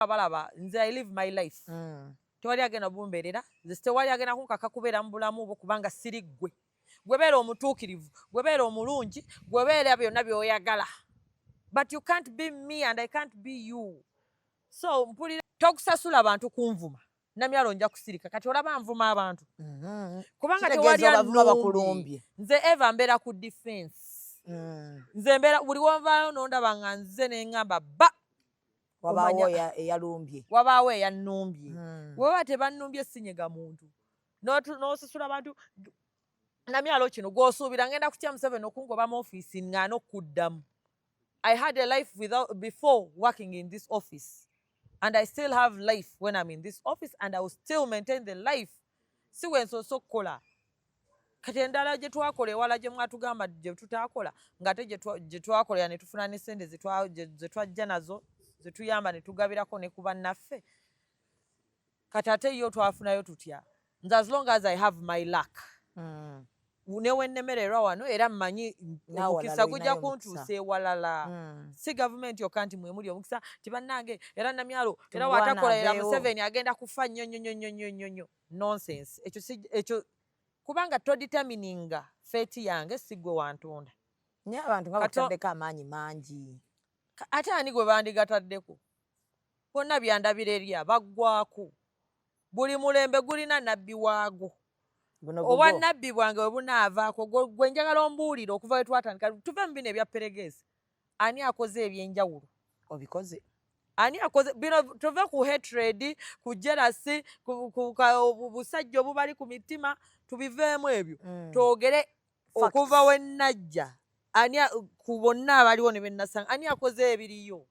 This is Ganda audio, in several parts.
abalaba nze I live my life. Tewali agenda bumbeerera, nze tewali agenda kunkaka kubeera mu bulamu bwo kubanga siri ggwe. Gwe beera omutuukirivu, gwe beera omulungi, gwe beera byonna by'oyagala. But you can't be me and I can't be you. So mpulira tokusasula abantu kunvuma. Namyalo nja kusirika kati olaba nvuma abantu. Kubanga tewali anumbye. Nze eva mbeera ku defense. Nze mbeera buli wonvaayo n'ondaba nga nze ne ngamba ba. Wabaawo eyalumbye. Wabaawo eyanumbye. Bweba tebannumbye sinyega muntu. N'osasula abantu namyalo kino gw'osuubira ngenda kutya Museveni okungoba mu ofiisi nga n'okuddamu. I had a life before working in this office. And I still have life when I'm in this office, and I will still maintain the life. Si wensoso kola. Kati endala gye twakola ewala gye mwatugamba gye tutaakola ng'ate gye twakolera ne tufuna n'essente ze twajja nazo ze tuyamba ne tugabirako ne ku bannaffe. Kati ate yo twafunayo tutya. Nze as long as I have my luck. Newennemererwa wano era mmanyi omukisa gujja kuntuusa ewalala. Si gavumenti yokka nti mwe muli omukisa tibannange era namyalo era watakola Museveni agenda kufa nnyo. Nonsense. Ekyo kubanga todetermininga fate yange si gwe wantonda. Naye abantu nga bataddeko amaanyi mangi. Ate ani gwe bandigataddeko? Bonna byandabira eri abaggwako. Buli mulembe gulina nabbi waago. Oba nabbi bwange bwe bunaavaako gwe njagala ombuulire okuva we twatandika tuve mu bino ebya peregezi. Ani akoze ebyenjawulo? Obikoze. Ani akoze bino tuve ku hatred, ku jealousy, ku busajja obubali ku mitima tubiveemu ebyo. Twogere okuva we najja. Ani ku bonna abaliwo ne bennasanga ani akoze ebiriyo?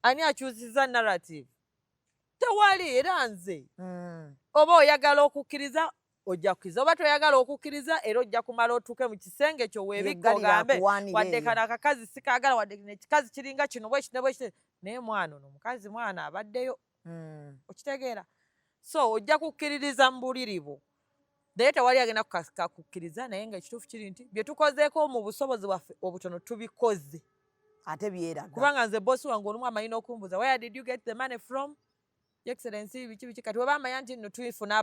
Ani akyusiza narrative? Tewali era nze. Oba oyagala okukkiriza ojja kukkiriza oba toyagala okukkiriza era ojja kumala otuuke mu kisenge kyo weebikka ogambe wadde kano akakazi sikaagala wadde ekikazi kiringa kino bwekiti naye mwana ono mukazi mwana abaddeyo. Okitegeera? So ojja kukkiririza mu buliri bwo. Naye tewali agenda kukkiriza naye nga ekituufu kiri nti bye tukozeeko mu busobozi bwaffe obutono tubikoze. Ate byeraga. Kubanga nze bosi wange olumu amanyi n'okumbuuza where did you get the money from? Your Excellency biki kati oba amanya nti nno tuyifuna